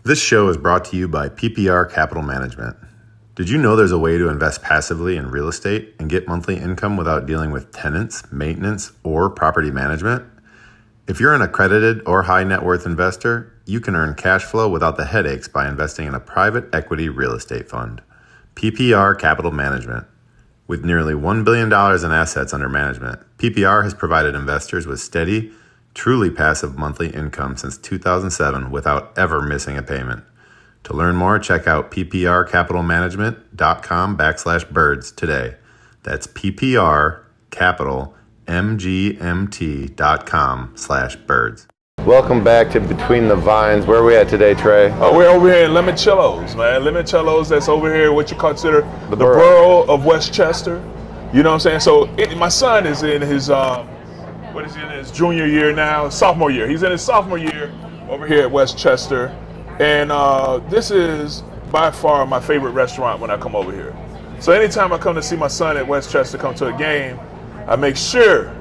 This show is brought to you by PPR Capital Management. Did you know there's a way to invest passively in real estate and get monthly income without dealing with tenants, maintenance, or property management? If you're an accredited or high net worth investor, you can earn cash flow without the headaches by investing in a private equity real estate fund. PPR Capital Management. With nearly $1 billion in assets under management, PPR has provided investors with steady, truly passive monthly income since 2007 without ever missing a payment. To learn more, check out pprcapitalmanagement.com/birds today. That's pprcapitalmgmt.com/birds. Welcome back to Between the Vines. Where are we at today, Trey? Oh, we're over here in Limoncello's, man. Limoncello's, that's over here, what you consider the borough of Westchester. You know what I'm saying? So my son is in his, his junior year now, sophomore year. He's in his sophomore year over here at Westchester. And this is by far my favorite restaurant when I come over here. So anytime I come to see my son at Westchester, come to a game, I make sure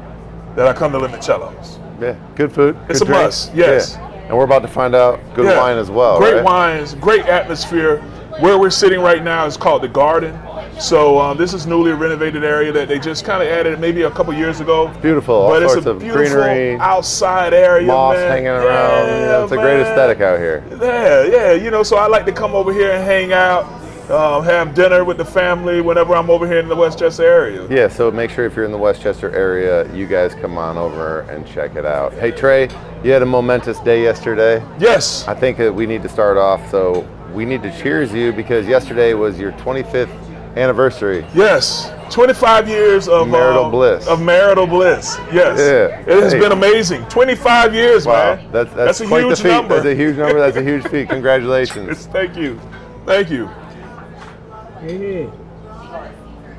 that I come to Limoncello's. Yeah, good food. It's good a must, yes. Yeah. And we're about to find out good wine as well. Great wines, great atmosphere. Where we're sitting right now is called The Garden. So this is newly renovated area that they just kind of added maybe a couple years ago. It's beautiful, but it's a beautiful greenery, outside area, moss man. Hanging around. Yeah, it's a great aesthetic out here. Yeah. You know, so I like to come over here and hang out, have dinner with the family whenever I'm over here in the Westchester area. Yeah, so make sure if you're in the Westchester area, you guys come on over and check it out. Hey, Trey, you had a momentous day yesterday. Yes. I think that we need to start off, so we need to cheers you because yesterday was your 25th anniversary. Yes, 25 years of marital bliss. Yes, yeah. It has been amazing. 25 years, wow. man. That's a quite huge the feat. number. That's a huge number. That's a huge feat. Congratulations. Thank you.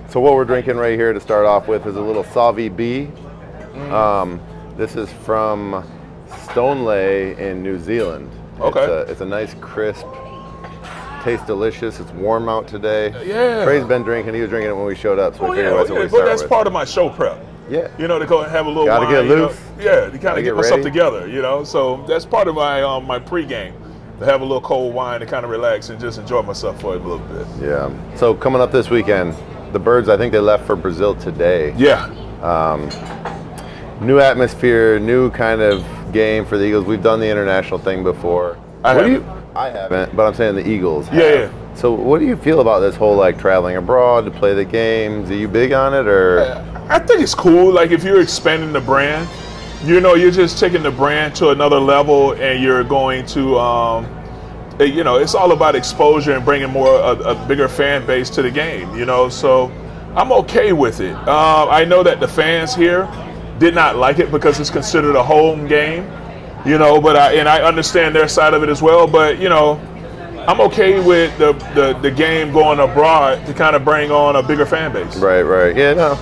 So what we're drinking right here to start off with is a little Sauvy B. This is from Stoneleigh in New Zealand. Okay. It's a nice crisp. Tastes delicious. It's warm out today. Yeah. Trey's been drinking. He was drinking it when we showed up. So we figured that's what we but start that's with. part of my show prep. Yeah. You know, to go and have a little Gotta wine. get loose. To kind of get myself ready. together. You know, so that's part of my my pregame. To have a little cold wine to kind of relax and just enjoy myself for a little bit. Yeah. So coming up this weekend, the Birds, I think they left for Brazil today. Yeah. New atmosphere, new kind of game for the Eagles. We've done the international thing before. I haven't, but I'm saying the Eagles have. Yeah. So what do you feel about this whole like traveling abroad to play the games? Are you big on it or? I think it's cool. Like if you're expanding the brand, you know, you're just taking the brand to another level and you're going to, you know, it's all about exposure and bringing more, a bigger fan base to the game, you know, so I'm okay with it. I know that the fans here did not like it because it's considered a home game, you know, but I understand their side of it as well, but you know, I'm okay with the game going abroad to kind of bring on a bigger fan base. Right. Yeah, no.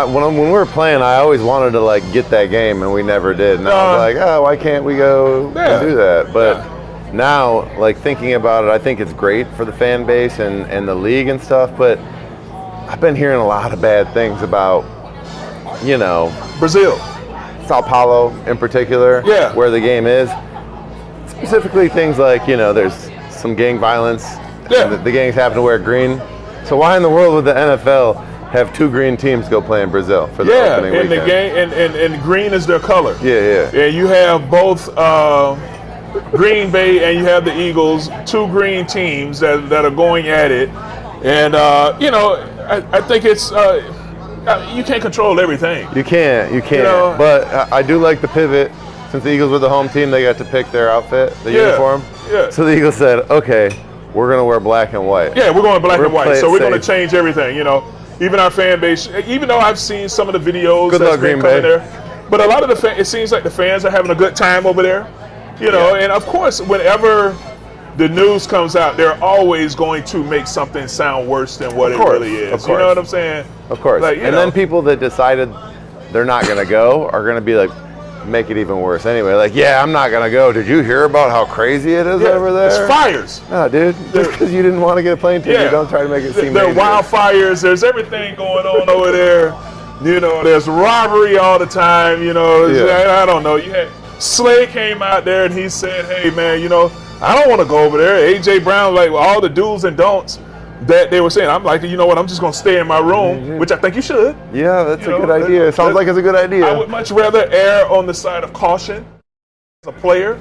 When we were playing, I always wanted to like get that game, and we never did. And I was like, oh, why can't we go and do that? But now, like thinking about it, I think it's great for the fan base and the league and stuff. But I've been hearing a lot of bad things about, you know, Brazil, Sao Paulo in particular, where the game is. Specifically, things like, you know, there's some gang violence. And the gangs happen to wear green. So why in the world would the NFL have two green teams go play in Brazil for the opening weekend? The game, and green is their color. Yeah. And you have both Green Bay and you have the Eagles, two green teams that are going at it. And, you know, I think it's, you can't control everything. You can't. You know? But I do like the pivot. Since the Eagles were the home team, they got to pick their outfit, the uniform. Yeah. So the Eagles said, okay, we're going to wear black and white. Yeah, we're going black and white. So we're going to change everything, you know. Even our fan base, even though I've seen some of the videos that's been coming there, but a lot of it seems like the fans are having a good time over there, you know. And of course, whenever the news comes out, they're always going to make something sound worse than what it really is. You know what I'm saying? Of course. Like, and then people that decided they're not going to go are going to be like, make it even worse anyway. Like, yeah, I'm not going to go. Did you hear about how crazy it is over there? It's fires. No, dude. Just because you didn't want to get a plane ticket, don't try to make it seem There are wildfires. There's everything going on over there. You know, there's robbery all the time. You know, I don't know. You had Slay came out there and he said, hey, man, you know, I don't want to go over there. A.J. Brown, like all the do's and don'ts that they were saying. I'm like, you know what? I'm just going to stay in my room, which I think you should. Yeah, that's a good idea. It sounds like it's a good idea. I would much rather err on the side of caution as a player,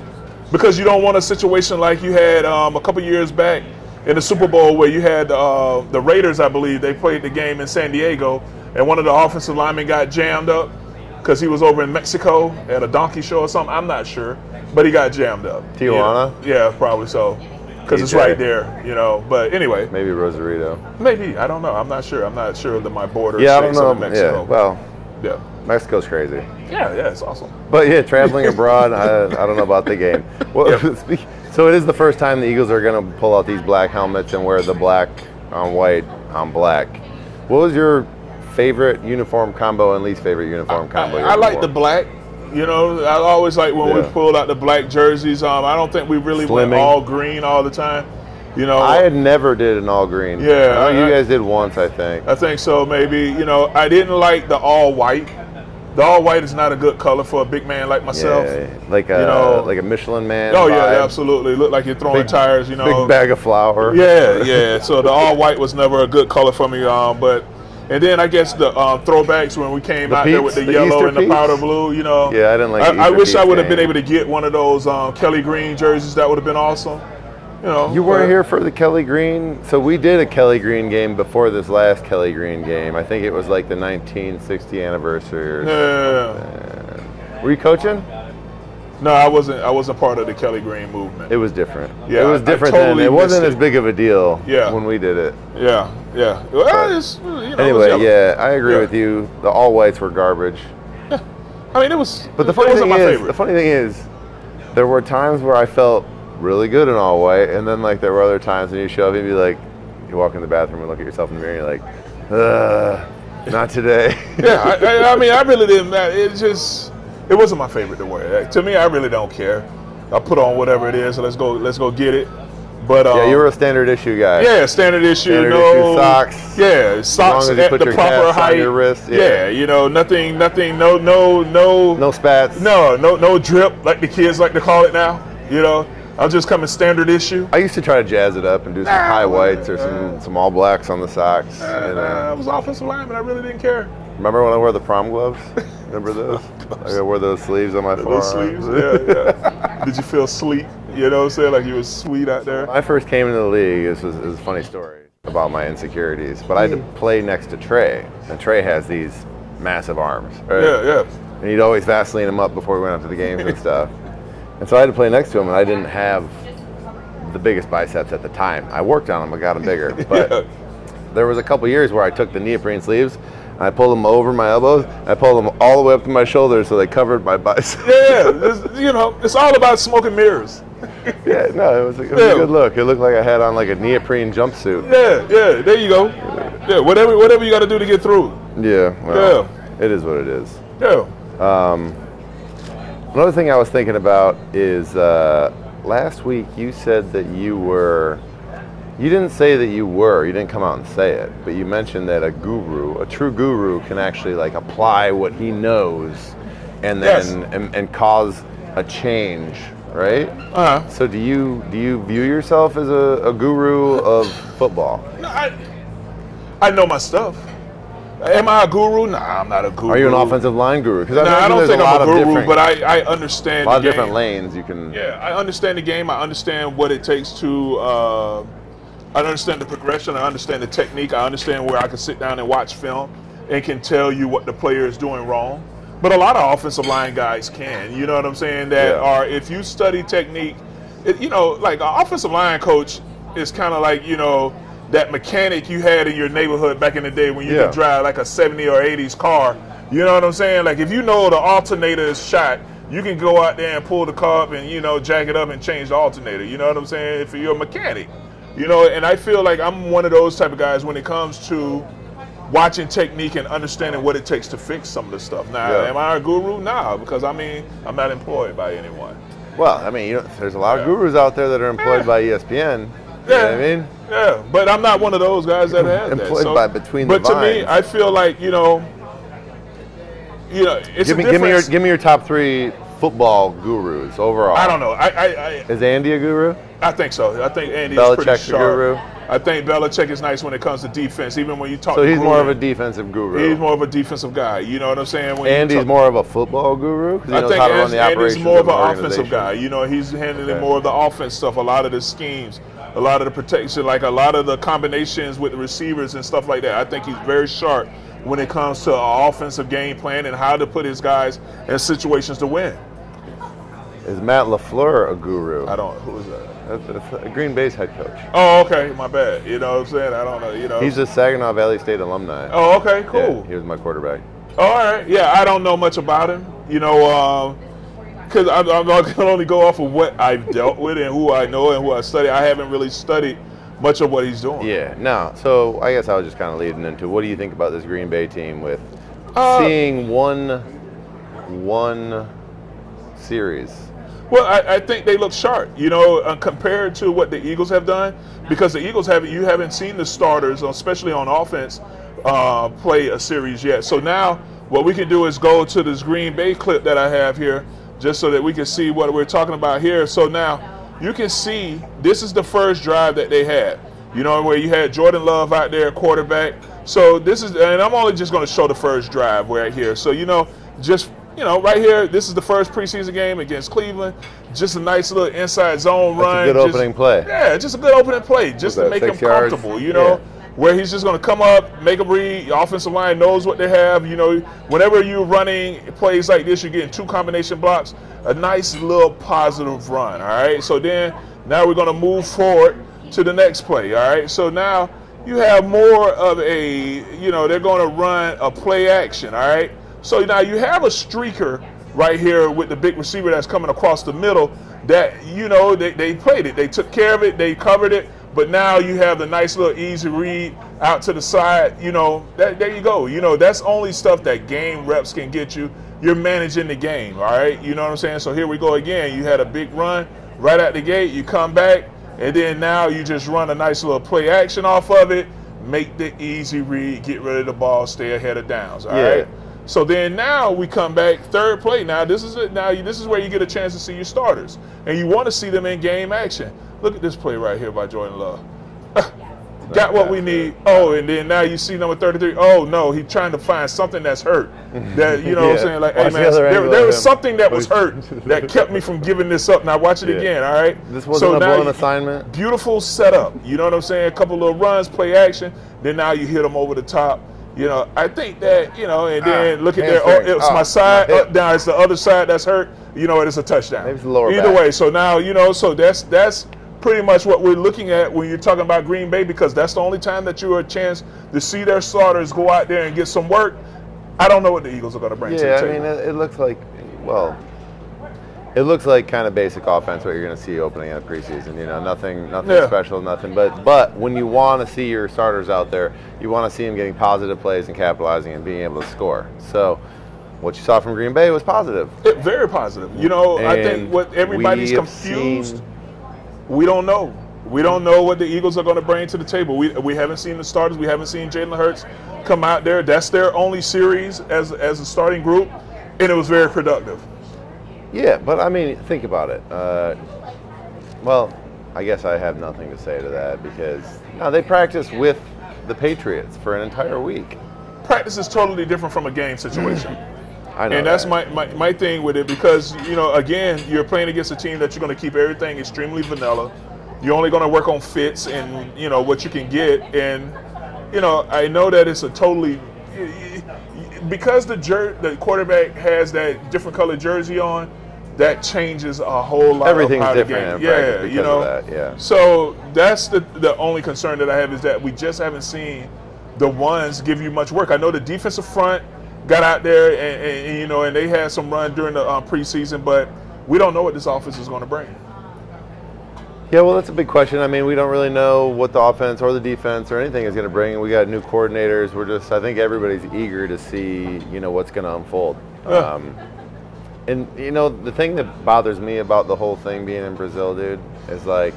because you don't want a situation like you had a couple years back in the Super Bowl where you had the Raiders, I believe. They played the game in San Diego, and one of the offensive linemen got jammed up because he was over in Mexico at a donkey show or something. I'm not sure, but he got jammed up. Tijuana? Yeah, probably so. Because it's right there, you know. But anyway. Maybe Rosarito. Maybe. I don't know. I'm not sure. I'm not sure that my border I don't states know. of Mexico. Yeah, well, yeah. Mexico's crazy. Yeah, it's awesome. But yeah, traveling abroad, I don't know about the game. Well, so it is the first time the Eagles are going to pull out these black helmets and wear the black on white on black. What was your favorite uniform combo and least favorite uniform combo? I like the black. You know, I always like when we pulled out the black jerseys. I don't think we really went all green all the time. You know, I had never did an all green. Yeah, you guys did once, I think. I think so, maybe. You know, I didn't like the all white. The all white is not a good color for a big man like myself. Yeah, like a Michelin man. Oh vibe. yeah, absolutely. Look like you're throwing tires. You know, big bag of flour. Yeah. So the all white was never a good color for me. And then I guess the throwbacks when we came out there with the yellow Easter and the powder blue, you know. Yeah, I didn't like the I Easter wish I would have game. been able to get one of those Kelly Green jerseys. That would have been awesome. You know. You weren't here for the Kelly Green? So we did a Kelly Green game before this last Kelly Green game. I think it was like the 1960 anniversary. Were you coaching? No, I wasn't part of the Kelly Green movement. It was different. Yeah, it was different totally then. It wasn't missed as big of a deal Yeah. when we did it. Yeah. Well, it's, you know, Anyway, it was I agree with you. The all whites were garbage. I mean, it was. But the funny thing is, there were times where I felt really good in all white, and then like there were other times when you show up and be like, you walk in the bathroom and look at yourself in the mirror, and you're like, not today. Yeah, I mean, I really didn't. It wasn't my favorite to wear. To me, I really don't care. I put on whatever it is. So let's go get it. But you were a standard issue guy. Yeah, standard issue. Standard issue socks. Yeah, socks as long as you at put the your proper cast height. on your wrist. Yeah, you know, nothing. No spats. No drip like the kids like to call it now. You know, I'll just come in standard issue. I used to try to jazz it up and do some high whites or some all blacks on the socks. I was offensive lineman. I really didn't care. Remember when I wore the prom gloves? Remember those? I wore those sleeves on my forearm. Those sleeves, yeah. Did you feel sleek? You know what I'm saying? Like you was sweet out there? When I first came into the league, it was a funny story about my insecurities. But I had to play next to Trey, and Trey has these massive arms. Right? Yeah. And he'd always Vaseline him up before we went out to the games and stuff. And so I had to play next to him, and I didn't have the biggest biceps at the time. I worked on them, I got them bigger. But there was a couple years where I took the neoprene sleeves, and I pulled them over my elbows, and I pulled them all the way up to my shoulders so they covered my biceps. It's all about smoke and mirrors. Yeah, no, it was a good look. It looked like I had on like a neoprene jumpsuit. Yeah, there you go. Yeah, whatever you got to do to get through. Yeah, well, it is what it is. Yeah. Another thing I was thinking about is last week you said that you didn't say that you didn't come out and say it, but you mentioned that a true guru can actually like apply what he knows and then and cause a change, right? Uh-huh. So do you view yourself as a guru of football? No, I know my stuff. Am I a guru? Nah, I'm not a guru. Are you an offensive line guru? Because I don't think I'm a guru, but I understand a lot the of game. different lanes you can. Yeah, I understand the game. I understand what it takes to. I understand the progression. I understand the technique. I understand where I can sit down and watch film and can tell you what the player is doing wrong. But a lot of offensive line guys can. You know what I'm saying? If you study technique, like an offensive line coach is kind of like, that mechanic you had in your neighborhood back in the day when you could drive like a 70 or 80s car. You know what I'm saying? Like if you know the alternator is shot, you can go out there and pull the car up and, jack it up and change the alternator. You know what I'm saying? If you're a mechanic. And I feel like I'm one of those type of guys when it comes to watching technique and understanding what it takes to fix some of the stuff. Now, am I a guru? Nah, because I'm not employed by anyone. Well, there's a lot of gurus out there that are employed by ESPN. You know what I mean? Yeah, but I'm not one of those guys that has employed that. by between the vines. But to me, I feel like it's give me your top 3 football gurus overall. I don't know. Is Andy a guru? I think so. I think Andy is pretty Belichick's the sharp. guru? I think Belichick is nice when it comes to defense, even when you talk So to he's Gruden. more of a defensive guru. He's more of a defensive guy. You know what I'm saying? When Andy's more of a football guru because he I knows think how to run the operations Andy's more of an an offensive guy. You know, he's handling more of the offense stuff, a lot of the schemes, a lot of the protection, like a lot of the combinations with the receivers and stuff like that. I think he's very sharp when it comes to an offensive game plan and how to put his guys in situations to win. Is Matt LaFleur a guru? I don't. Who is that? That's a Green Bay's head coach. Oh, okay. My bad. You know what I'm saying? I don't know. You know. He's a Saginaw Valley State alumni. Oh, okay. Cool. Yeah, he was my quarterback. All right. Yeah, I don't know much about him. You know, because I'm going to only go off of what I've dealt with and who I know and who I study. I haven't really studied much of what he's doing. Yeah, no. So I guess I was just kind of leading into what do you think about this Green Bay team with seeing one series? Well, I think they look sharp, you know, compared to what the Eagles have done, because the Eagles haven't seen the starters, especially on offense, play a series yet. So now what we can do is go to this Green Bay clip that I have here, just so that we can see what we're talking about here. So now you can see this is the first drive that they had, you know, where you had Jordan Love out there, quarterback. So this is, and I'm only just going to show the first drive right here. So, you know, just, you know, right here, this is the first preseason game against Cleveland. Just a nice little inside zone run. That's a good opening play. Yeah, just a good opening play, just to make him comfortable, you know, where he's just going to come up, make a read. The offensive line knows what they have. You know, whenever you're running plays like this, you're getting two combination blocks, a nice little positive run, all right? So then now we're going to move forward to the next play, all right? So now you have more of a, you know, they're going to run a play action, all right? So now you have a streaker right here with the big receiver that's coming across the middle that, you know, they played it. They took care of it. They covered it. But now you have the nice little easy read out to the side. You know, there you go. You know, that's only stuff that game reps can get you. You're managing the game, all right? You know what I'm saying? So here we go again. You had a big run right out the gate. You come back, and then now you just run a nice little play action off of it, make the easy read, get rid of the ball, stay ahead of downs, all right? So then now we come back, third play. Now this is it. Now this is where you get a chance to see your starters, and you want to see them in game action. Look at this play right here by Jordan Love. Got what we need. Oh, and then now you see number 33. Oh no, he's trying to find something that's hurt. That, you know what I'm saying? Like, hey man, there was something that was hurt that kept me from giving this up. Now watch it again, all right? This wasn't a blown assignment. Beautiful setup. You know what I'm saying? A couple little runs, play action. Then now you hit them over the top. You know, I think that, you know, and then look at there. Oh, it was my side. Up, down. It's the other side that's hurt. You know, it is a touchdown. Maybe it's the lower Either back. way. So now, you know, so that's pretty much what we're looking at when you're talking about Green Bay, because that's the only time that you have a chance to see their starters go out there and get some work. I don't know what the Eagles are going to bring to the table. I mean, it looks like, well, it looks like kind of basic offense what you're going to see opening up preseason. You know, nothing special, nothing. But when you want to see your starters out there, you want to see them getting positive plays and capitalizing and being able to score. So what you saw from Green Bay was positive. Very positive. You know, and I think what everybody's confused. We don't know. We don't know what the Eagles are going to bring to the table. We haven't seen the starters. We haven't seen Jalen Hurts come out there. That's their only series as a starting group, and it was very productive. Yeah, but I mean, think about it. Well, I guess I have nothing to say to that because they practiced with the Patriots for an entire week. Practice is totally different from a game situation. I know and that's my thing with it, because, you know, again, you're playing against a team that you're going to keep everything extremely vanilla. You're only going to work on fits and, you know, what you can get. And, you know, I know that it's a totally, because the quarterback has that different colored jersey on, that changes a whole lot. Everything's of how different. The game. Because you know. of that, yeah. So that's the only concern that I have, is that we just haven't seen the ones give you much work. I know the defensive front got out there and you know, and they had some run during the preseason, but we don't know what this offense is going to bring. Yeah, well, that's a big question. I mean, we don't really know what the offense or the defense or anything is going to bring. We got new coordinators. I think everybody's eager to see, you know, what's going to unfold. Yeah. And, you know, the thing that bothers me about the whole thing being in Brazil, dude, is like,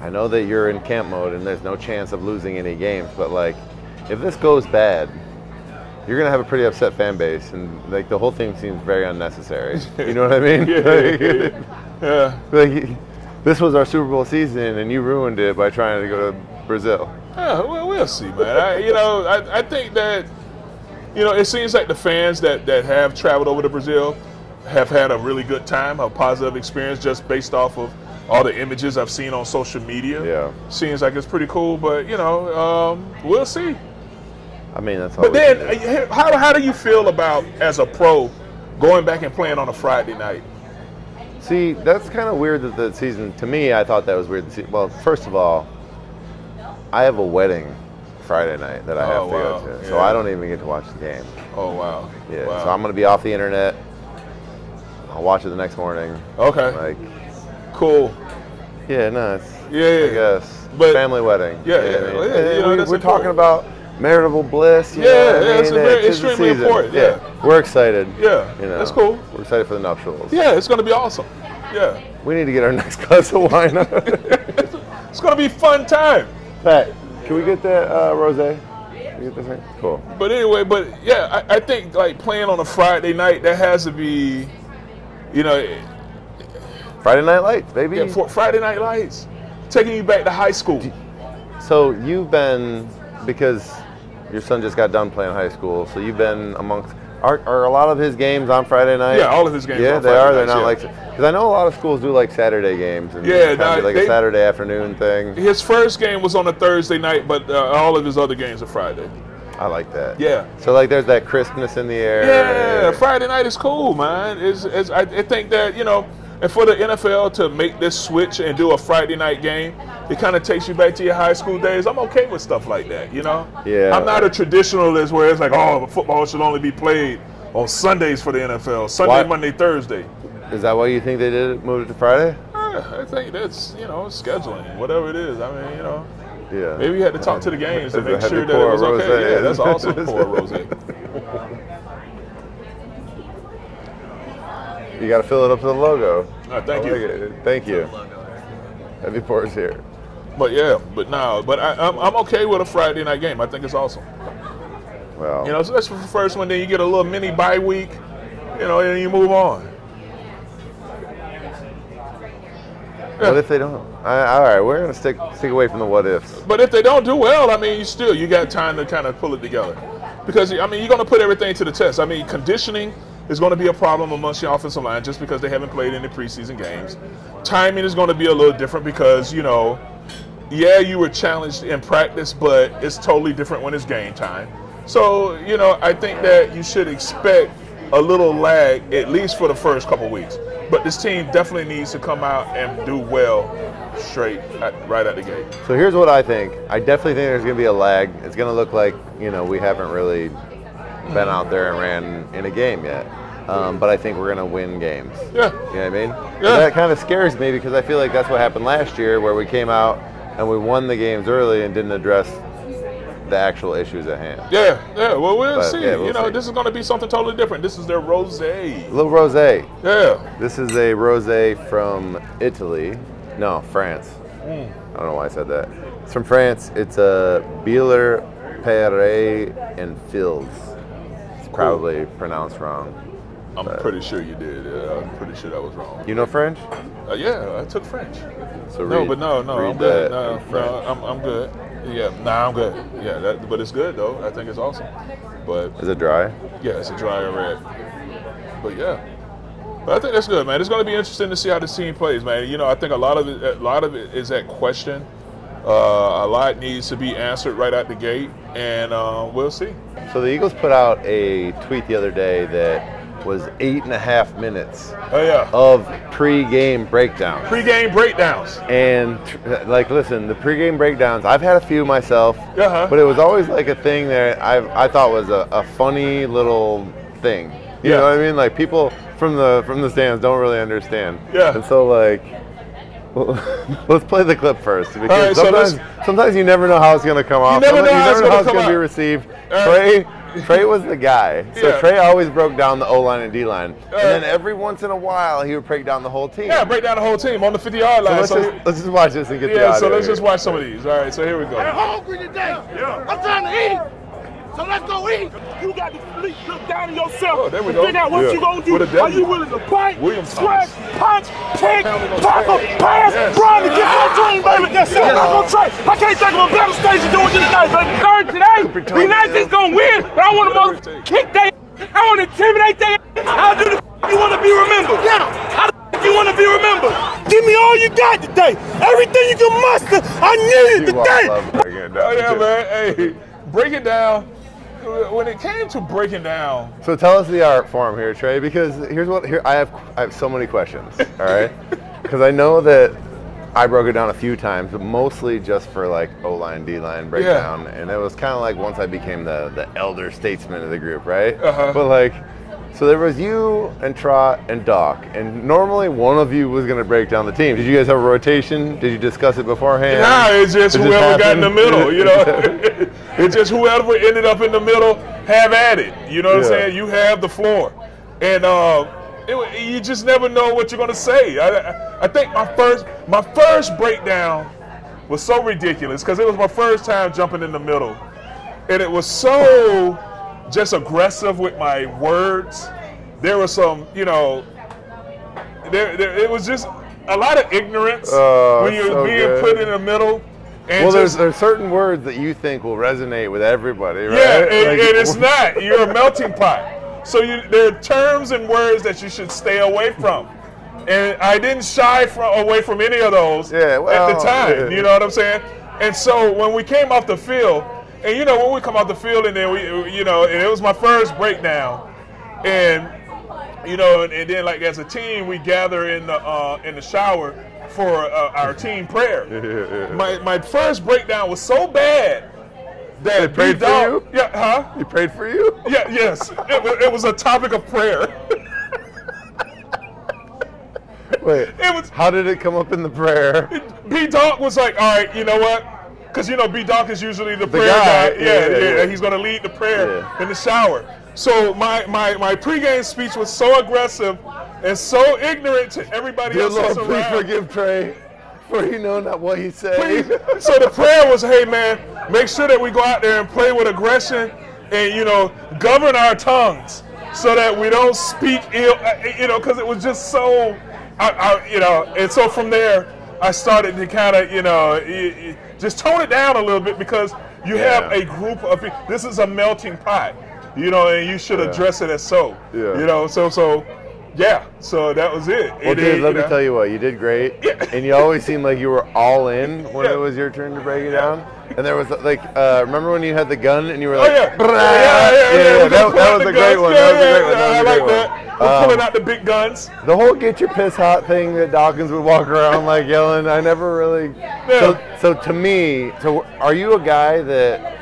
I know that you're in camp mode and there's no chance of losing any games, but like, if this goes bad, you're going to have a pretty upset fan base, and like the whole thing seems very unnecessary. You know what I mean? Yeah. Like, this was our Super Bowl season, and you ruined it by trying to go to Brazil. Yeah, well, we'll see, man. I think that, it seems like the fans that have traveled over to Brazil have had a really good time, a positive experience just based off of all the images I've seen on social media. Yeah. Seems like it's pretty cool, but, we'll see. I mean, that's all. But then, how do you feel about, as a pro, going back and playing on a Friday night? See, that's kind of weird that the season, to me, I thought that was weird. Well, first of all, I have a wedding Friday night that I have to go to. So I don't even get to watch the game. Oh, wow. Yeah, wow. so I'm going to be off the internet. I'll watch it the next morning. Okay. Cool. Yeah, no, it's, I guess. But, family wedding. We're talking about marital bliss. It's extremely important. Yeah. We're excited. Yeah, that's cool. We're excited for the nuptials. Yeah, it's going to be awesome. Yeah. We need to get our next glass of wine. It's going to be a fun time. Pat, can we get that rosé? Can we get this thing? Cool. But anyway, I think like playing on a Friday night, that has to be, Friday Night Lights, baby. Yeah, for Friday Night Lights, taking you back to high school. So you've been, because your son just got done playing high school, so you've been amongst, are a lot of his games on Friday night? Yeah, all of his games. Yeah, on they Friday are. They're nights, not like, because I know a lot of schools do like Saturday games and kind of like a Saturday afternoon thing. His first game was on a Thursday night, but all of his other games are Friday. I like that. Yeah. So like, there's that crispness in the air. Yeah, Friday night is cool, man. I think that and for the NFL to make this switch and do a Friday night game, it kind of takes you back to your high school days. I'm okay with stuff like that, Yeah. I'm not a traditionalist where it's like, football should only be played on Sundays for the NFL. Sunday, Monday, Thursday. Is that why you think they did it, moved it to Friday? I think that's, scheduling, whatever it is. I mean, Yeah. maybe you had to talk to the games to make Had to sure that pour it was a okay. rosé. Yeah, that's awesome. Pour a rosé. You got to fill it up to the logo. Thank you. It. Thank you. Heavy pours here. But I'm okay with a Friday night game. I think it's awesome. Well, so that's the first one. Then you get a little mini bye week, and you move on. What if they don't? All right, we're gonna stick away from the what ifs. But if they don't do well, I mean, you got time to kind of pull it together, because you're going to put everything to the test. I mean, conditioning is going to be a problem amongst your offensive line just because they haven't played any preseason games. Timing is going to be a little different because you were challenged in practice, but it's totally different when it's game time. So I think that you should expect a little lag at least for the first couple weeks. But this team definitely needs to come out and do well right at the gate. So here's what I think. I definitely think there's going to be a lag. It's going to look like, we haven't really been out there and ran in a game yet. But I think we're going to win games. Yeah. You know what I mean? Yeah. That kind of scares me because I feel like that's what happened last year where we came out and we won the games early and didn't address the actual issues at hand. Yeah. Well, we'll see. We'll see. This is going to be something totally different. This is their rosé. A little rosé. Yeah. This is a rosé from Italy. No, France. I don't know why I said that. It's from France. It's a Bieler, Perret, and Fils. It's probably pronounced wrong. I'm pretty sure you did. I'm pretty sure that was wrong. You know French? Yeah, I took French. So no, I'm good. I'm good. Yeah, I'm good. Yeah, but it's good though. I think it's awesome. But is it dry? Yeah, it's a drier red. But yeah, but I think that's good, man. It's going to be interesting to see how this team plays, man. I think a lot of it is that question. A lot needs to be answered right out the gate, and we'll see. So the Eagles put out a tweet the other day that was 8.5 minutes of pre-game breakdowns. Pre-game breakdowns. And listen, the pre-game breakdowns, I've had a few myself, but it was always like a thing that I thought was a funny little thing. You know what I mean? Like people from the stands don't really understand. Yeah. And so let's play the clip first because sometimes you never know how it's going to come off. You never know how it's going to be received. Trey was the guy. So Trey always broke down the O-line and D-line. And then every once in a while, he would break down the whole team. Yeah, break down the whole team on the 50-yard line. So let's just watch this and get the audio. Yeah, so let's just watch some of these. All right, so here we go. I'm hungry today. I'm trying to eat. So let's go eat. You got to look down on yourself. Oh, there we and go. Figure out what you gonna do. With a W. Are you willing to bite, William scratch, Thomas. punch, kick, Pounding on tackle, the table. pass, Yes. run, and get your dream, baby? Yes, sir. I'm not gonna trade. I can't think of a better stage to do it tonight, baby. Third today. We not just gonna win, but I want to kick they. I want to intimidate they. How do you want to be remembered? Yeah. How you want to be remembered? Give me all you got today. Everything you can muster. I need it today. Oh, yeah, man. Hey, break it down. When it came to breaking down. So tell us the art form here, Trey, because I have so many questions, all right? Because I know that I broke it down a few times, but mostly just for like O-line, D-line breakdown, and it was kind of like once I became the elder statesman of the group, right? But like, so there was you and Trot and Doc, and normally one of you was going to break down the team. Did you guys have a rotation? Did you discuss it beforehand? Nah, it's just whoever got in the middle, you know? It's just whoever ended up in the middle, have at it. You know what I'm saying? You have the floor. And you just never know what you're going to say. I think my first breakdown was so ridiculous because it was my first time jumping in the middle. And it was so just aggressive with my words. There was some, you know, it was just a lot of ignorance when you're so being put in the middle. And well, there's certain words that you think will resonate with everybody, right? Yeah, and it's not. You're a melting pot. So there are terms and words that you should stay away from. And I didn't shy away from any of those at the time. You know what I'm saying? And so when we came off the field, and you know, when we come off the field and then and it was my first breakdown, and you know, and then like as a team we gather in the shower for our team prayer. My first breakdown was so bad that they prayed for you? Yeah, huh? He prayed for you? Yeah, yes. It was a topic of prayer. Wait, how did it come up in the prayer? B-Dog was like, all right, you know what? Because, you know, B-Dog is usually the prayer guy. Yeah. He's going to lead the prayer in the shower. So my pregame speech was so aggressive and so ignorant to everybody else Lord, around. please forgive Trey, for you know not what he's saying. So the prayer was, hey, man, make sure that we go out there and play with aggression and, you know, govern our tongues so that we don't speak ill, you know, because it was just so, you know, and so from there, I started to kind of, you know, just tone it down a little bit because you have a group of people. This is a melting pot, you know, and you should address it as so. You know, so that was it. Well, dude, let me tell you what, you did great, and you always seemed like you were all in when it was your turn to break it down. And there was like, remember when you had the gun and you were like, that was a great one. I like that. We're pulling out the big guns. The whole get your piss hot thing that Dawkins would walk around like yelling, I never really. So to me, are you a guy that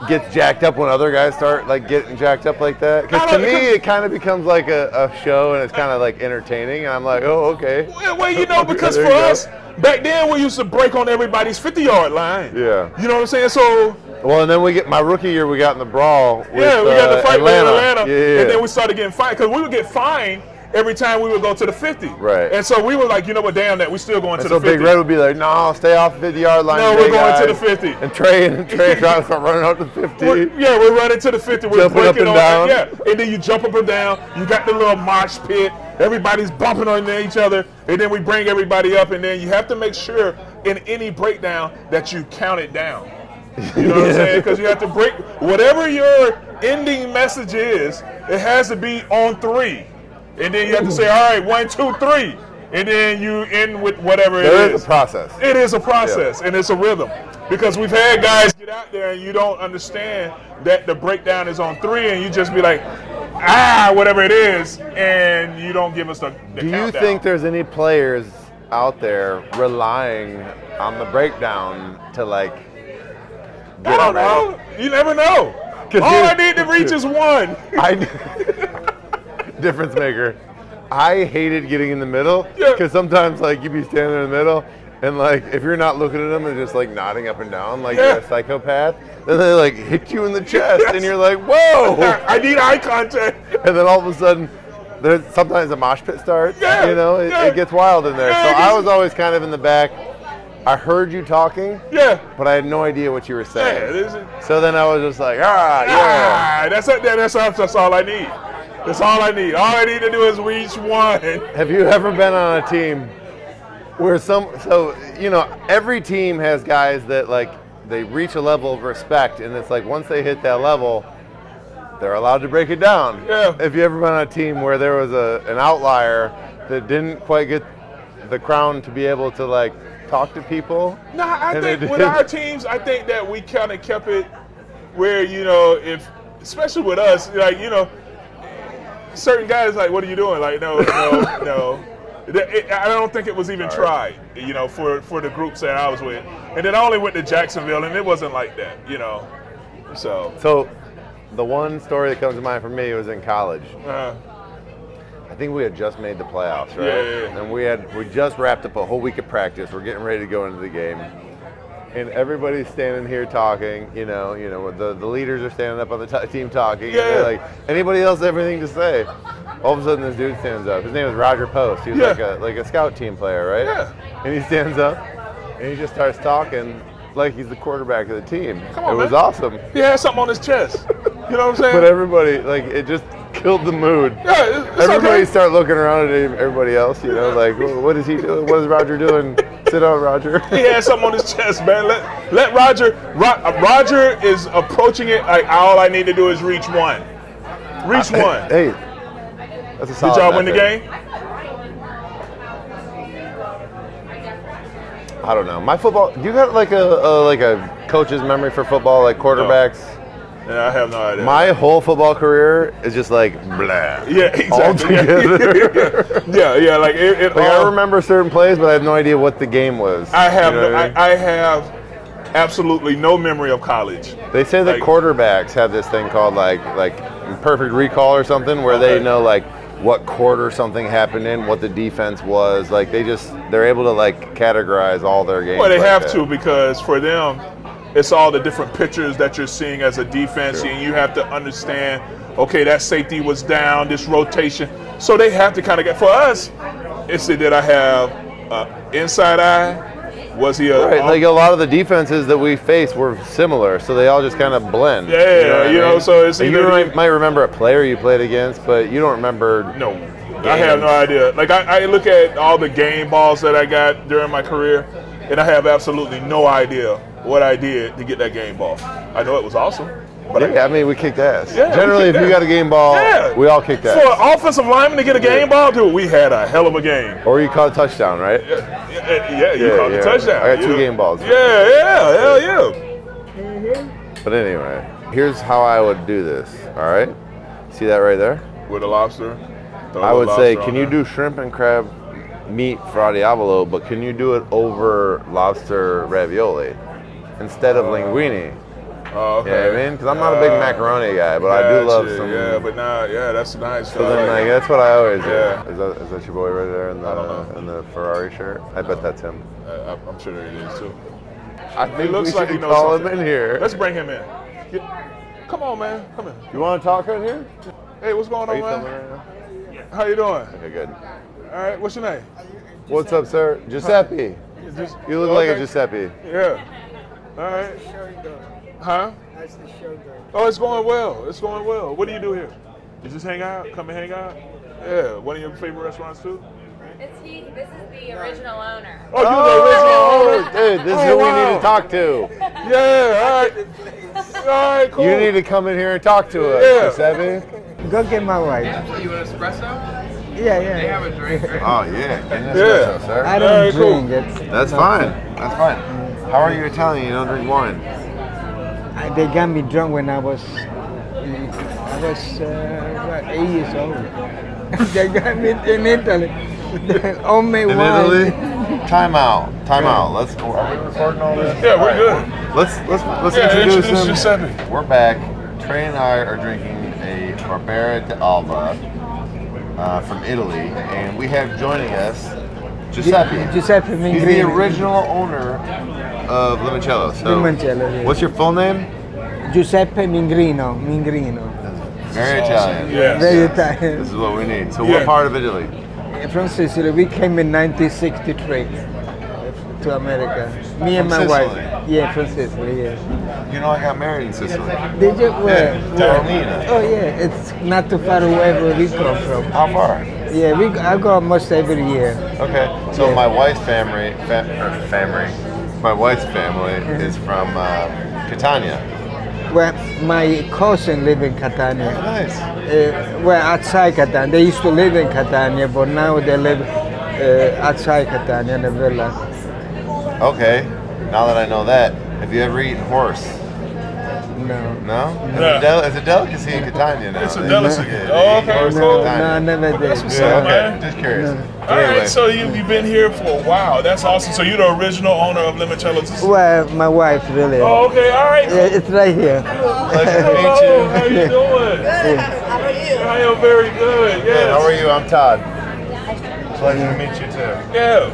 gets jacked up when other guys start like getting jacked up like that? Because to me, it kind of becomes like a show and it's kind of like entertaining. And I'm like, oh, okay. Well, you know, because for us, back then we used to break on everybody's 50-yard line. Yeah. You know what I'm saying? So. Well, and then we get my rookie year. We got in the brawl. With, we got the fight with Atlanta, and then we started getting fined because we would get fined every time we would go to the 50. Right. And so we were like, you know what, damn that, we still going to the 50. So Big Red would be like, no, stay off the 50-yard line. No, we're going to the 50. And Trey and Travis start running out to the 50. We're running to the 50. We're jumping up and down. And then you jump up and down. You got the little mosh pit. Everybody's bumping on each other. And then we bring everybody up. And then you have to make sure in any breakdown that you count it down. You know what I'm saying? Because you have to break whatever your ending message is. It has to be on 3, and then you have to say, all right, 1, 2, 3, and then you end with whatever it is. There is a process. It is a process, and it's a rhythm. Because we've had guys get out there and you don't understand that the breakdown is on 3, and you just be like, whatever it is, and you don't give us the Do you countdown. think there's any players out there relying on the breakdown to like? I don't know. You never know. All I need to reach is 1. Difference maker. I hated getting in the middle because sometimes like you'd be standing in the middle and like if you're not looking at them and just like nodding up and down like you're a psychopath, then they like hit you in the chest and you're like, whoa! I need eye contact. And then all of a sudden, sometimes a mosh pit starts. You know, it gets wild in there. So I was always kind of in the back. I heard you talking, Yeah. but I had no idea what you were Yeah, saying. this is, So then I was just like, yeah. that's all I need. That's all I need. All I need to do is reach one. Have you ever been on a team where every team has guys that like they reach a level of respect, and it's like once they hit that level, they're allowed to break it down. Yeah. Have you ever been on a team where there was an outlier that didn't quite get the crown to be able to like talk to people? No, I And think it with did. our teams, I think that we kind of kept it where, if, especially with us, like, certain guys like, what are you doing? Like, no. I don't think it was even tried, for the groups that I was with. And then I only went to Jacksonville, and it wasn't like that, So the one story that comes to mind for me was in college. I think we had just made the playoffs, right? Yeah. And we just wrapped up a whole week of practice. We're getting ready to go into the game. And everybody's standing here talking, the leaders are standing up on the team talking. And they're like, anybody else have anything to say? All of a sudden this dude stands up. His name is Roger Post. He was like a scout team player, right? Yeah. And he stands up and he just starts talking like he's the quarterback of the team. Come on, it was man. awesome. He had something on his chest. You know what I'm saying? But everybody, it just killed the mood. Yeah, it's Everybody okay. start looking around at everybody else, like, what is he doing? What is Roger doing? Sit down, Roger. He had something on his chest, man. Let Roger. Roger is approaching it like all I need to do is reach one. Reach one. Hey, that's a solid Did y'all win the method. game? I don't know. My football. You got like a coach's memory for football, like quarterbacks. Yeah, I have no idea. My whole football career is just like blah. Yeah, exactly. All together. yeah, like it Like all. I remember certain plays, but I have no idea what the game was. I have You know what I mean? I have absolutely no memory of college. They say that like- quarterbacks have this thing called like perfect recall or something, where they Okay. know like what quarter something happened in, what the defense was. Like they're able to like categorize all their games. Well, they like have that. to, because for them, it's all the different pictures that you're seeing as a defense, and you have to understand, okay, that safety was down, this rotation. So they have to kind of get, for us, it's did I have inside eye? Was he a... Right, like a lot of the defenses that we faced were similar, so they all just kind of blend. Yeah, what I mean? so it's Like, either... you might remember a player you played against, but you don't remember. No, I have no idea. Like, I look at all the game balls that I got during my career, and I have absolutely no idea what I did to get that game ball. I know it was awesome. But Yeah, I mean, we kicked ass. Yeah, we Generally, if kicked you ass. got a game ball, Yeah. we all kicked for ass. an offensive lineman to get a game ball, dude, we had a hell of a game. Or you caught a touchdown, right? Yeah, you caught the touchdown. I got two game balls. Yeah, hell yeah. But anyway, here's how I would do this, all right? See that right there? With a lobster. throw I the would say, lobster can on you there. do shrimp and crab meat fra diavolo, but can you do it over lobster ravioli instead of linguine? Oh, okay. You know what I mean? Because I'm not a big macaroni guy, but I do love Gotcha, some. Yeah, but that's nice. So then, like, that's what I always do. Yeah. Is that your boy right there in the Ferrari shirt? I bet that's him. I'm sure it is too. I think looks we like should he knows call something. him in here. Let's bring him in. Come on, man. Come in. You want to talk in here? Hey, what's going Are on, you filming man? right now? How you doing? Okay, good. All right. What's your name? What's up, sir? Giuseppe. You look like a Giuseppe. Yeah. All right. Huh? How's the show going? Oh, it's going well. It's going well. What do you do here? You just hang out? Come and hang out? Yeah. One of your favorite restaurants too? This is the original owner. Oh, you're the original owner. Dude, this Oh, is who we wow. need to talk to. Yeah. All right. All right. Cool. You need to come in here and talk to us, Yeah. Giuseppe. Go get my wife. You an espresso? Yeah, They yeah. have a drink, right? Oh, yeah. Yeah. sir. I don't Alright, cool. drink. It's That's not- fine. That's fine. How are you Italian? You don't drink wine? They got me drunk when I was what, 8 years old. They got me in Italy. Homemade In wine. Italy? Time out. Let's. Are we recording all this? Yeah, we're good. Let's Yeah, introduce introduce him. Giuseppe. We're back. Trey and I are drinking a Barbera d'Alba from Italy, and we have joining us Giuseppe. Giuseppe He's the Mingrino. original owner of Limoncello. So, Limoncello, yeah. what's your full name? Giuseppe Mingrino. Very Italian. Yes. Very This Italian. is what we need. So, Yeah. what part of Italy? From Sicily. We came in 1963. to America. Me and From my wife. Sicily? Yeah, from Sicily. Yeah. You know, I got married in Sicily. Did you? Where? Yeah, Where? Taormina. Oh yeah, it's not too far away where we come from. How far? Yeah, I go almost every year. Okay. So Yeah. my wife's my wife's family is from Catania. Well, my cousin live in Catania. Nice. Well, outside Catania. They used to live in Catania, but now they live outside Catania in a villa. Okay. Now that I know that, have you ever eaten horse? No. No? Yeah. It's a delicacy in Catania now. It's a They- delicacy. yeah, Oh, they eat okay, horse in No, Catania. no, I never did. That's what's Yeah, up, okay. man. Just curious. All Anyway, right, so you've been here for a while. That's awesome. So you're the original owner of Limoncello. Well, my wife really. Oh, okay. All right. Yeah, it's right here. pleasure to Hello. meet you. How you doing? How are you? I am very good. Good. Yes. How are you? I'm Todd. Pleasure to meet you too. Yeah.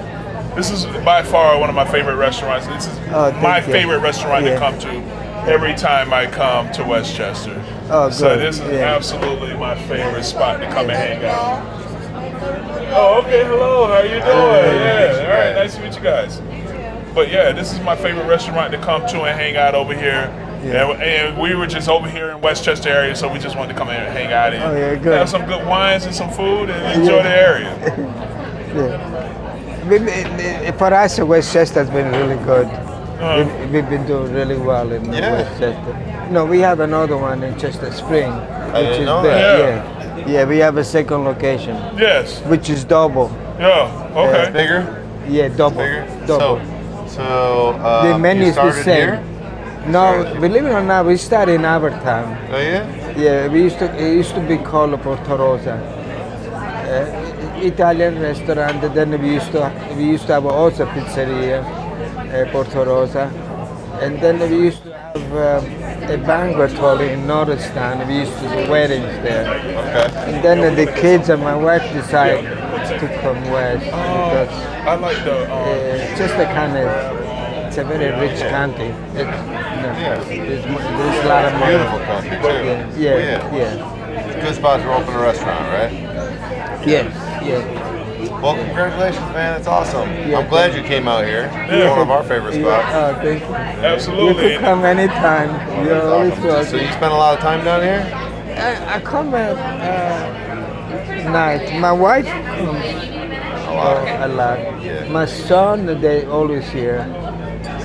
This is by far one of my favorite restaurants. This is Oh, my thank you. favorite restaurant Yeah. to come to every time I come to Westchester. Oh, So good. this is Yeah. absolutely my favorite spot to come and hang out. Oh, okay. Hello. How you doing? Yeah. All right. Nice to meet you guys. But yeah, this is my favorite restaurant to come to and hang out over here. Yeah. And we were just over here in Westchester area, so we just wanted to come in and hang out and Oh, yeah, good. have some good wines and some food and enjoy Yeah. the area. For us, Westchester has been really good. Uh-huh. We've been doing really well in Yeah. Westchester. No, we have another one in Chester Spring, which didn't is know there. that. Yeah. Yeah, we have a second location, Yes. which is double. Yeah. Okay. Bigger? Yeah, double. Bigger? Double. So The menu you is the started same. here? No, believe it or not, we started in our town. Oh yeah? Yeah, it used to be called Porto Rosa. Italian restaurant. Then we used to have also pizzeria, Porto Rosa, and then we used to have a banquet hall in Norristown. We used to do weddings there. Okay. And then the kids and my wife decided to come west because I like the. just a kind of, it's a very rich country. There's a lot of money. Beautiful country too. Yeah, Oh, yeah. It's a good spot to open a restaurant, right? Yes, yes. Well, congratulations, man. That's awesome. Yeah, I'm glad you came out here. Yeah. One of our favorite spots. Oh, thank you. You Absolutely. can come anytime. You're always Awesome. So welcome. you spend a lot of time down here? I come at night. My wife comes a lot. Yeah. My son, they always here.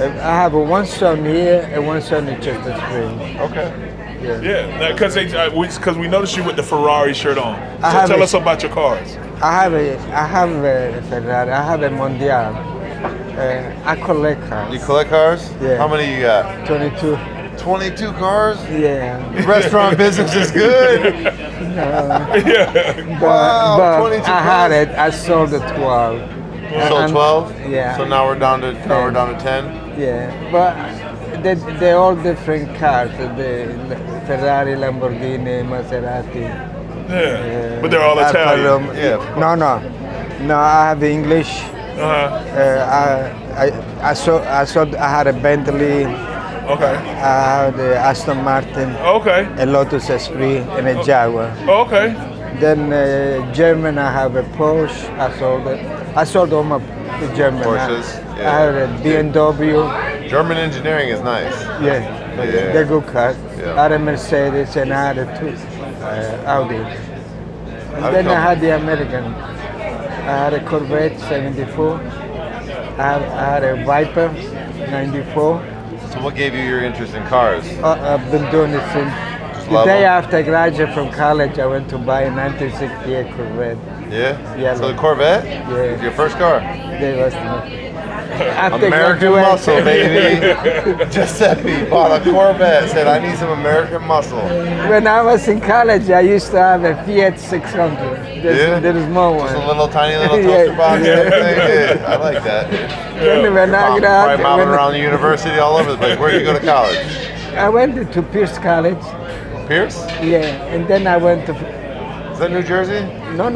I have one son here and one son in Chester Spring. Okay. Yeah, because we noticed you with the Ferrari shirt on. I So have tell a- us about your cars. I have a Ferrari. I have a Mondial. I collect cars. You collect cars? Yeah. How many you got? 22. 22 cars? Yeah. Restaurant business is good. Yeah. Wow, but 22 I had cars. it. I sold it 12. So And- 12? Yeah. So now we're down to 10? Yeah, but they're all different cars. The Ferrari, Lamborghini, Maserati. Yeah. But they're all Alfa Italian. Romeo. Yeah, of course. No. I have English. Uh-huh. I had a Bentley. Okay. I had the Aston Martin, Okay. a Lotus Esprit, and a Jaguar. Okay. Then German, I have a Porsche. I sold it. I sold all my German. Porsches, I yeah. have a BMW. German engineering is nice. Yeah, Yeah. they're good cars. Yeah. I had a Mercedes and I had a Audi. And How'd it then I come? had the American. I had a Corvette 74. I had a Viper 94. So what gave you your interest in cars? I've been doing it since the love day them? after I graduated from college. I went to buy a 1968 Corvette. Yeah? Yeah, So the man. Corvette? Yeah. Was your first car? They was after American graduation- muscle, baby. Just said he bought a Corvette. Said, I need some American muscle. When I was in college, I used to have a Fiat 600. There is more one. Just a little tiny little Yeah. toaster box and everything. Yeah, I like that. Then when I Probably graduated, mounted around the university all over the place. Where did you go to college? I went to Pierce College. Pierce? Yeah, and then I went to. Is that New Jersey? No.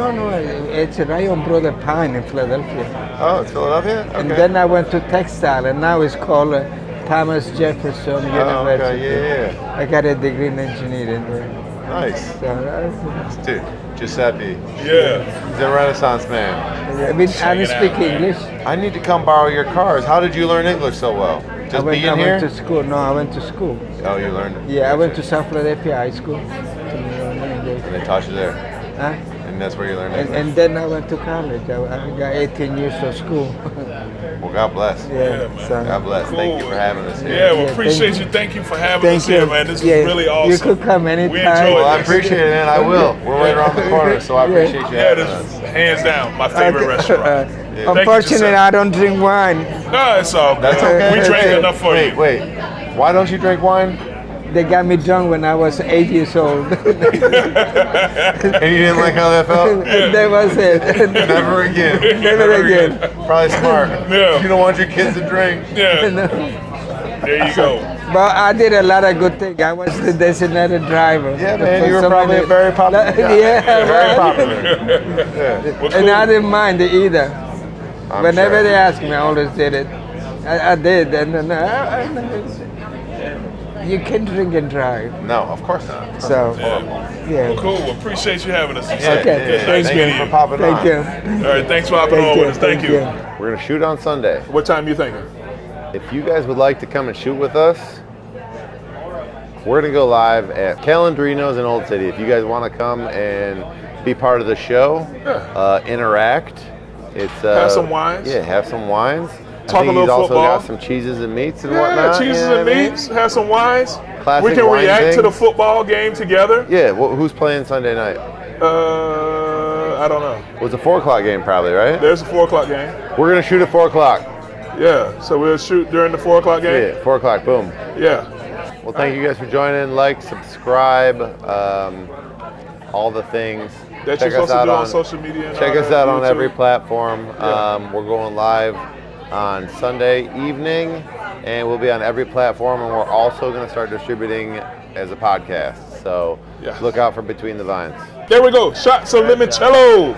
It's right on Brother Pine in Philadelphia. Oh, it's Philadelphia? Okay. And then I went to Textile, and now it's called Thomas Jefferson Oh, University. okay, yeah. I got a degree in engineering there. Nice. So, Dude, Giuseppe. Yeah. He's a Renaissance man. I mean, I don't speak English. I need to come borrow your cars. How did you learn English so well? Just being I here? went to school. No, I went to school. Oh, you learned it? Yeah, I went to South Philadelphia High School to learn English. And they taught you there? Huh? And that's where you learned And, English? and then I went to college. I got 18 years of school. Well, God bless. man. God bless. Thank you for having us here. Yeah, well, Yeah, appreciate thank you. you. Thank you for having Thank us here, you. man. This Yeah, was really awesome. you could come anytime. We enjoyed Well, I this. appreciate it, man. I will. We're right around the corner, so I appreciate you Yeah, having this us. is hands down my favorite restaurant. Thank you, Unfortunately, Giuseppe. I don't drink wine. No, it's all good. That's okay. We drank enough for you. Wait. Why don't you drink wine? They got me drunk when I was 8 years old. And you didn't like how that felt? That was it. Never again. Never again. Probably smart. Yeah. You don't want your kids to drink. Yeah, No. there you go. But I did a lot of good things. I was the designated driver. Yeah, man, For you were so probably many- a very popular guy. Yeah, Very right. popular. Yeah. Well, And I cool. didn't mind it either. I'm Whenever sure. they asked me, I always did it. I did, and then you can drink and drive. No, of course not. So, Well, yeah. cool. Well, appreciate you having us. Yeah, Okay. yeah, Thanks, Thank man. you for popping Thank on. you. All right, thanks for hopping on with us. Thank you. We're going to shoot on Sunday. What time you thinking? If you guys would like to come and shoot with us, we're going to go live at Calendrinos in Old City. If you guys want to come and be part of the show, interact. It's Have some wines. Yeah, have some wines. Talk I think a little he's also football. got some cheeses and meats and Yeah, whatnot. cheeses you know and what I mean? meats. Have some wines. Classic We can wine react to thing. the football game together. Yeah, who's playing Sunday night? I don't know. It was a 4 o'clock game probably, right? There's a 4 o'clock game. We're going to shoot at 4 o'clock. Yeah, so we'll shoot during the 4 o'clock game. Yeah, 4 o'clock, boom. Yeah. Well, thank you guys for joining. Like, subscribe, all the things. That Check you're us supposed to out do on on social media. And Check all us that, out on YouTube. every platform. Yeah. We're going live on Sunday evening, and we'll be on every platform, and we're also going to start distributing as a podcast. So Yeah. look out for Between the Vines. There we go. Shots of limoncello.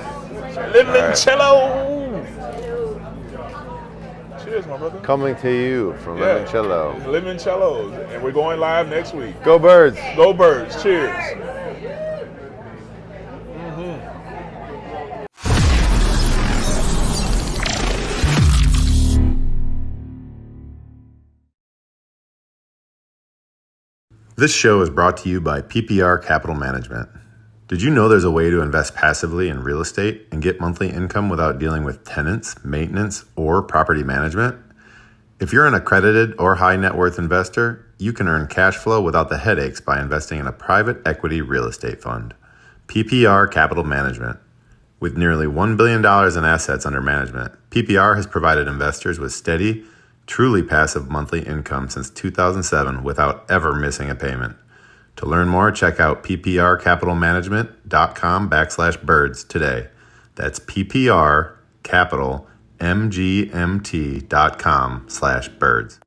Limoncello. Cheers, my brother. Coming to you from Limoncello. Limoncellos. And we're going live next week. Go Birds! Go Birds. Cheers. This show is brought to you by PPR Capital Management. Did you know there's a way to invest passively in real estate and get monthly income without dealing with tenants, maintenance, or property management? If you're an accredited or high net worth investor, you can earn cash flow without the headaches by investing in a private equity real estate fund. PPR Capital Management. With nearly $1 billion in assets under management, PPR has provided investors with steady, truly passive monthly income since 2007 without ever missing a payment. To learn more, check out pprcapitalmanagement.com/birds today. That's pprcapitalmgmt.com/birds.